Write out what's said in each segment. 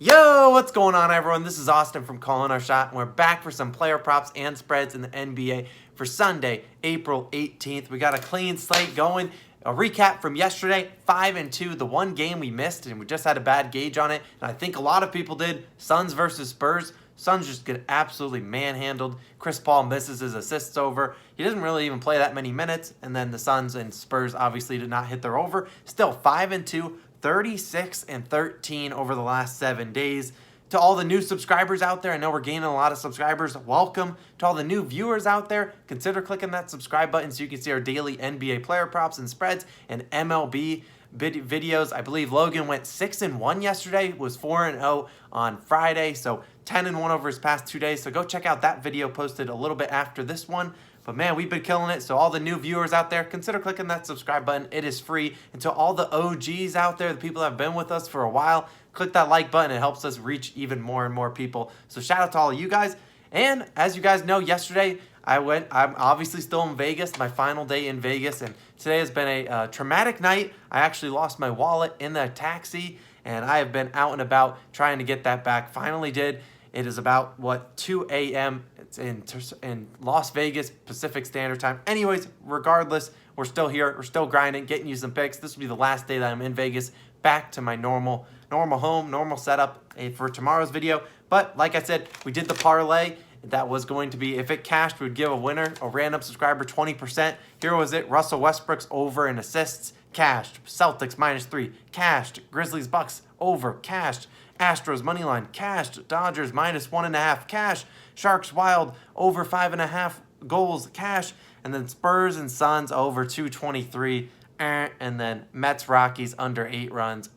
Yo, what's going on, everyone? This is Austin from Calling Our Shot, and we're back for some player props and spreads in the NBA for Sunday, April 18th. We got a clean slate going. A recap from yesterday, 5-2, the one game we missed, and we just had a bad gauge on it, and I think a lot of people did. Suns versus Spurs. Suns just get absolutely manhandled. Chris Paul misses his assists over. He doesn't really even play that many minutes, and then the Suns and Spurs obviously did not hit their over. Still 5-2. 36-13 over the last 7 days. To all the new subscribers out there, I know we're gaining a lot of subscribers. Welcome. To all the new viewers out there, consider clicking that subscribe button so you can see our daily NBA player props and spreads and MLB videos. I believe Logan went 6-1 yesterday, was 4-0 on Friday, so 10-1 over his past 2 days. So go check out that video posted a little bit after this one. But man, we've been killing it. So all the new viewers out there, consider clicking that subscribe button. It is free. And to all the OGs out there, the people that have been with us for a while, click that like button. It helps us reach even more and more people. So shout out to all of you guys. And as you guys know, yesterday I'm obviously still in Vegas, my final day in Vegas. And today has been a traumatic night. I actually lost my wallet in the taxi. And I have been out and about trying to get that back. Finally did. It is about, 2 a.m. It's in Las Vegas, Pacific Standard Time. Anyways, regardless, we're still here. We're still grinding, getting you some picks. This will be the last day that I'm in Vegas, back to my normal home, normal setup for tomorrow's video. But like I said, we did the parlay. That was going to be, if it cashed, we would give a winner, a random subscriber, 20%. Here was it. Russell Westbrook's over in assists, cashed. Celtics -3, cashed. Grizzlies Bucks over, cashed. Astros money line, cashed. Dodgers -1.5, cash. Sharks Wild over 5.5 goals, cash. And then Spurs and Suns over 223, and then Mets Rockies under 8 runs.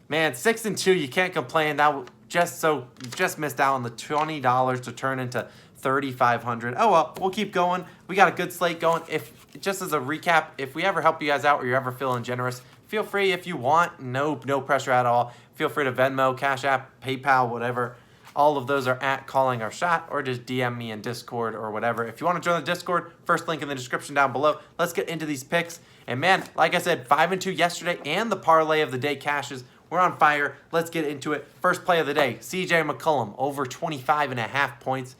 Man, 6-2, you can't complain. That just missed out on the $20 to turn into $3,500. Oh well, we'll keep going. We got a good slate going. If just as a recap, if we ever help you guys out or you're ever feeling generous, feel free if you want. No pressure at all. Feel free to Venmo, Cash App, PayPal, whatever. All of those are at Calling Our Shot, or just DM me in Discord or whatever. If you want to join the Discord, first link in the description down below. Let's get into these picks. And man, like I said, 5-2 yesterday, and the parlay of the day cashes. We're on fire. Let's get into it. First play of the day, CJ McCollum over 25.5 points.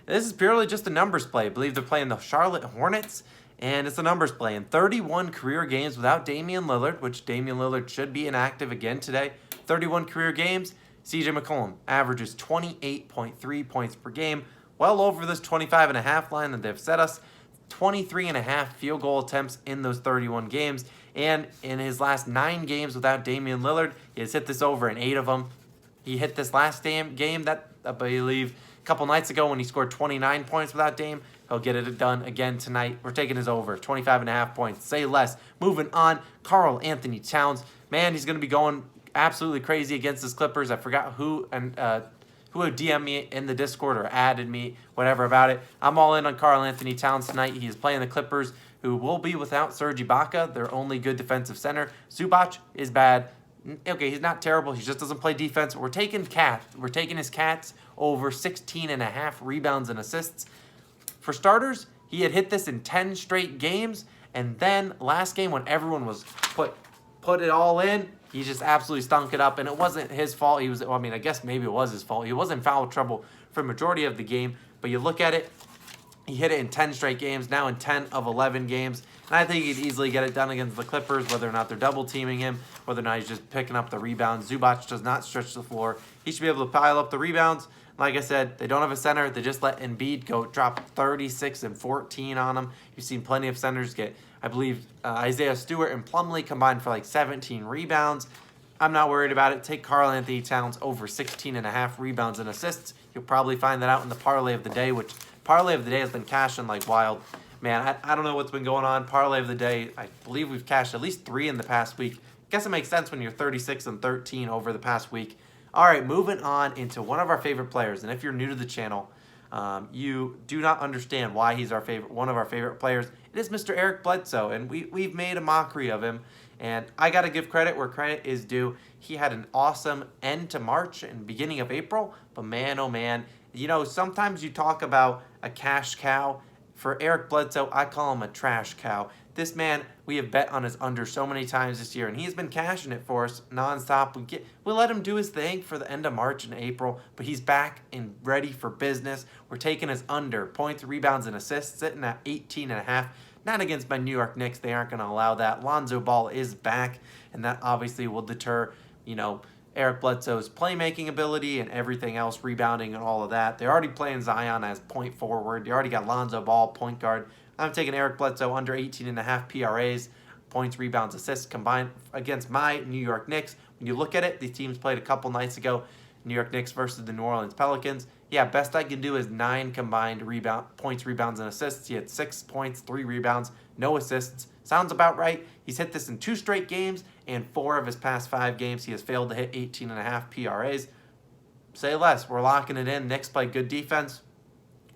This is purely just a numbers play. I believe they're playing the Charlotte Hornets, and it's a numbers play. In 31 career games without Damian Lillard, which Damian Lillard should be inactive again today. 31 career games, CJ McCollum averages 28.3 points per game, well over this 25.5 line that they've set us. 23.5 field goal attempts in those 31 games. And in his last 9 games without Damian Lillard, he has hit this over in 8 of them. He hit this last game that I believe a couple nights ago when he scored 29 points without Dame. He'll get it done again tonight. We're taking his over, 25.5 points. Say less. Moving on, Karl-Anthony Towns. Man, he's going to be going absolutely crazy against his Clippers. I forgot who DM'd me in the Discord or added me, whatever about it. I'm all in on Karl-Anthony Towns tonight. He's playing the Clippers, who will be without Serge Ibaka, their only good defensive center. Zubac is bad. Okay, he's not terrible. He just doesn't play defense. We're taking his Cats over 16.5 rebounds and assists. For starters, he had hit this in 10 straight games, and then last game when everyone was put it all in, he just absolutely stunk it up, and it wasn't his fault. I guess maybe it was his fault. He was in foul trouble for the majority of the game, but you look at it, he hit it in 10 straight games, now in 10 of 11 games, and I think he'd easily get it done against the Clippers, whether or not they're double-teaming him, whether or not he's just picking up the rebounds. Zubac does not stretch the floor. He should be able to pile up the rebounds. Like I said, they don't have a center. They just let Embiid drop 36 and 14 on him. You've seen plenty of centers get, I believe, Isaiah Stewart and Plumlee combined for like 17 rebounds. I'm not worried about it. Take Karl-Anthony Towns over 16.5 rebounds and assists. You'll probably find that out in the parlay of the day, which parlay of the day has been cashing like wild. Man, I don't know what's been going on. Parlay of the day, I believe we've cashed at least 3 in the past week. Guess it makes sense when you're 36-13 over the past week. All right, moving on into one of our favorite players. And if you're new to the channel, you do not understand why he's one of our favorite players. It is Mr. Eric Bledsoe, and we've made a mockery of him. And I got to give credit where credit is due. He had an awesome end to March and beginning of April. But man, oh man, you know, sometimes you talk about a cash cow. For Eric Bledsoe, I call him a trash cow. This man, we have bet on his under so many times this year, and he's been cashing it for us nonstop. We let him do his thing for the end of March and April, but he's back and ready for business. We're taking his under points, rebounds, and assists, sitting at 18.5. Not against my New York Knicks. They aren't going to allow that. Lonzo Ball is back, and that obviously will deter, Eric Bledsoe's playmaking ability and everything else, rebounding and all of that. They're already playing Zion as point forward. They already got Lonzo Ball, point guard. I'm taking Eric Bledsoe under 18.5 PRAs, points, rebounds, assists combined against my New York Knicks. When you look at it, these teams played a couple nights ago. New York Knicks versus the New Orleans Pelicans. Yeah, best I can do is 9 combined points, rebounds, and assists. He had 6 points, 3 rebounds, no assists. Sounds about right. He's hit this in 2 straight games, and 4 of his past 5 games he has failed to hit 18.5 PRAs. Say less. We're locking it in. Knicks play good defense.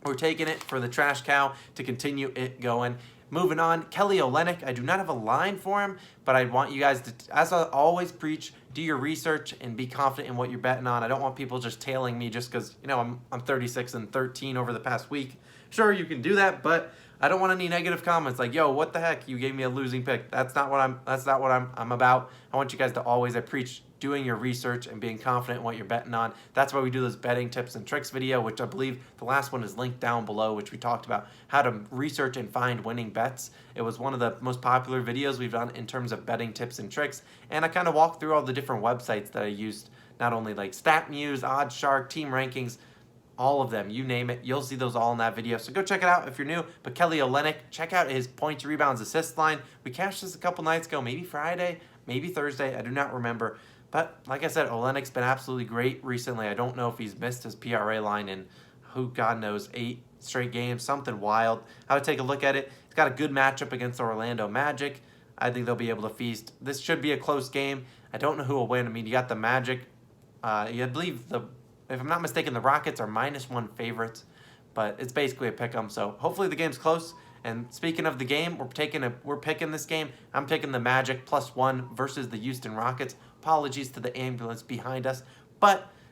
We're taking it for the trash cow to continue it going. Moving on, Kelly Olynyk. I do not have a line for him, but I want you guys to, as I always preach, do your research and be confident in what you're betting on. I don't want people just tailing me just because, I'm 36-13 over the past week. Sure, you can do that, but I don't want any negative comments like, yo, what the heck? You gave me a losing pick. That's not what I'm about. I want you guys to always, I preach doing your research and being confident in what you're betting on. That's why we do this betting tips and tricks video, which I believe the last one is linked down below, which we talked about how to research and find winning bets. It was one of the most popular videos we've done in terms of betting tips and tricks. And I kind of walked through all the different websites that I used, not only like StatMuse, OddsShark, Team Rankings, all of them, you name it. You'll see those all in that video. So go check it out if you're new. But Kelly Olynyk, check out his points, rebounds, assists line. We cashed this a couple nights ago, maybe Friday, maybe Thursday. I do not remember. But like I said, Olynyk's been absolutely great recently. I don't know if he's missed his PRA line in, who God knows, 8 straight games, something wild. I would take a look at it. He's got a good matchup against the Orlando Magic. I think they'll be able to feast. This should be a close game. I don't know who will win. I mean, you got the Magic. I believe if I'm not mistaken, the Rockets are -1 favorites, but it's basically a pick 'em. So hopefully the game's close. And speaking of the game, we're picking this game. I'm picking the Magic +1 versus the Houston Rockets. Apologies to the ambulance behind us,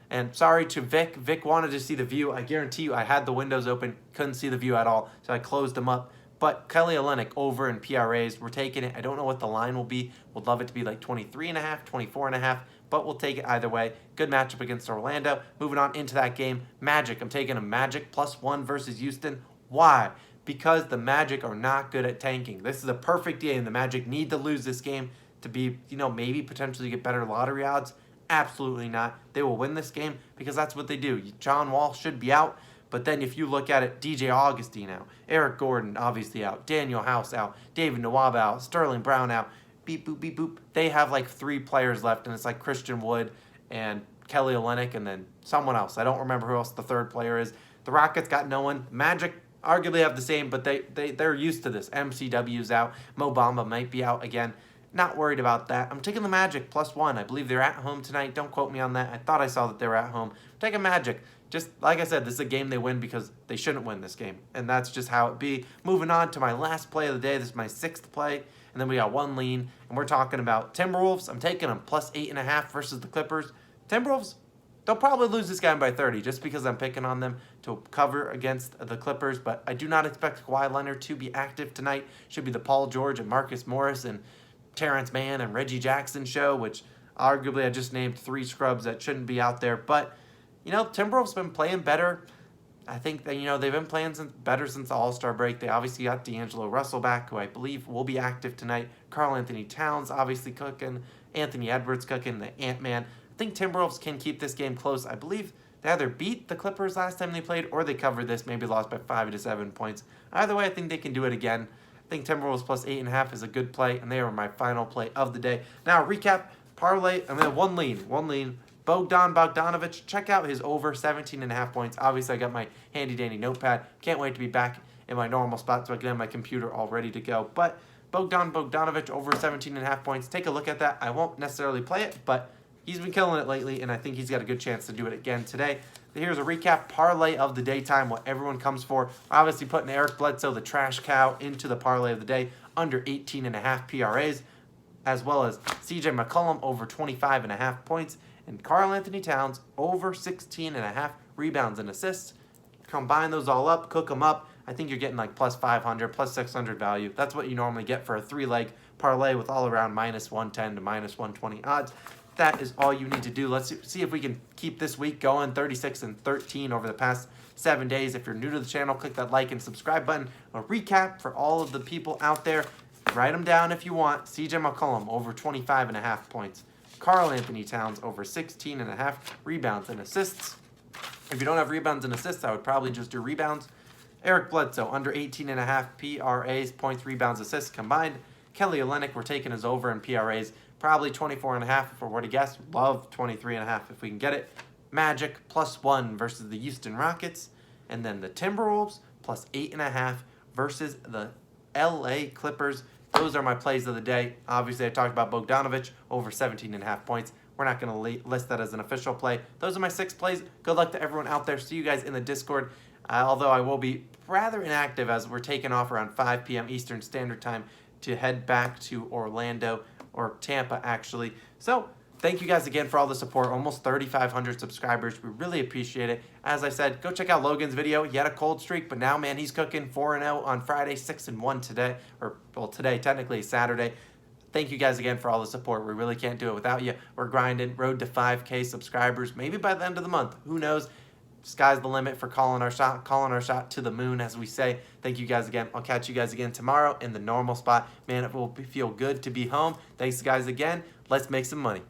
and sorry to Vic. Vic wanted to see the view. I guarantee you, I had the windows open, couldn't see the view at all, so I closed them up. But Kelly Olynyk over in PRAs, we're taking it. I don't know what the line will be. Would love it to be like 23.5, 24.5, but we'll take it either way. Good matchup against Orlando. Moving on into that game, Magic. I'm taking a Magic +1 versus Houston. Why? Because the Magic are not good at tanking. This is a perfect game. The Magic need to lose this game to be, maybe potentially get better lottery odds. Absolutely not. They will win this game because that's what they do. John Wall should be out. But then if you look at it, DJ Augustine out, Eric Gordon obviously out, Daniel House out, David Nwaba out, Sterling Brown out, beep, boop, beep, boop. They have like 3 players left, and it's like Christian Wood and Kelly Olynyk and then someone else. I don't remember who else the third player is. The Rockets got no one. Magic arguably have the same, but they're used to this. MCW's out. Mo Bamba might be out again. Not worried about that. I'm taking the Magic +1. I believe they're at home tonight. Don't quote me on that. I thought I saw that they were at home. I'm taking Magic. Just like I said, this is a game they win because they shouldn't win this game. And that's just how it be. Moving on to my last play of the day. This is my 6th play. And then we got one lean. And we're talking about Timberwolves. I'm taking them +8.5 versus the Clippers. Timberwolves, they'll probably lose this game by 30 just because I'm picking on them to cover against the Clippers. But I do not expect Kawhi Leonard to be active tonight. Should be the Paul George and Marcus Morris and Terrence Mann and Reggie Jackson show, which arguably I just named 3 scrubs that shouldn't be out there. But Timberwolves been playing better. I think that, they've been playing better since the All-Star break. They obviously got D'Angelo Russell back, who I believe will be active tonight. Karl-Anthony Towns obviously cooking. Anthony Edwards cooking, the Ant-Man. I think Timberwolves can keep this game close. I believe they either beat the Clippers last time they played or they covered this, maybe lost by 5 to 7 points. Either way, I think they can do it again. I think Timberwolves +8.5 is a good play, and they are my final play of the day. Now, recap, parlay, and then one lean. Bogdan Bogdanovic, check out his over 17.5 points. Obviously, I got my handy-dandy notepad. Can't wait to be back in my normal spot so I can have my computer all ready to go. But Bogdan Bogdanovic over 17.5 points. Take a look at that. I won't necessarily play it, but he's been killing it lately, and I think he's got a good chance to do it again today. Here's a recap parlay of the daytime, what everyone comes for. Obviously, putting Eric Bledsoe, the trash cow, into the parlay of the day, under 18.5 PRAs, as well as CJ McCollum over 25.5 points, and Karl-Anthony Towns over 16.5 rebounds and assists. Combine those all up, cook them up. I think you're getting like plus 500, plus 600 value. That's what you normally get for a 3-leg parlay with all around minus 110 to minus 120 odds. That is all you need to do. Let's see if we can keep this week going, 36-13 over the past 7 days. If you're new to the channel, click that like and subscribe button. A recap for all of the people out there. Write them down if you want. CJ McCollum over 25.5 points. Karl-Anthony Towns over 16.5 rebounds and assists. If you don't have rebounds and assists, I would probably just do rebounds. Bledsoe under 18.5 PRAs, points, rebounds, assists combined. Kelly Olynyk, we're taking his over in PRAs. Probably 24.5 if we were to guess. Love 23.5 if we can get it. Magic +1 versus the Houston Rockets. And then the Timberwolves +8.5 versus the LA Clippers. Those are my plays of the day. Obviously, I talked about Bogdanovic over 17.5 points. We're not going to list that as an official play. Those are my 6 plays. Good luck to everyone out there. See you guys in the Discord. Although I will be rather inactive as we're taking off around 5 p.m. Eastern Standard Time to head back to Orlando, or Tampa, actually. So, thank you guys again for all the support. Almost 3,500 subscribers. We really appreciate it. As I said, go check out Logan's video. He had a cold streak, but now, man, he's cooking 4-0 on Friday, 6-1 today. Or, well, today, technically Saturday. Thank you guys again for all the support. We really can't do it without you. We're grinding. Road to 5K subscribers. Maybe by the end of the month. Who knows? Sky's the limit for calling our shot to the moon, as we say. Thank you guys again. I'll catch you guys again tomorrow in the normal spot. Man, it will feel good to be home. Thanks, guys, again. Let's make some money.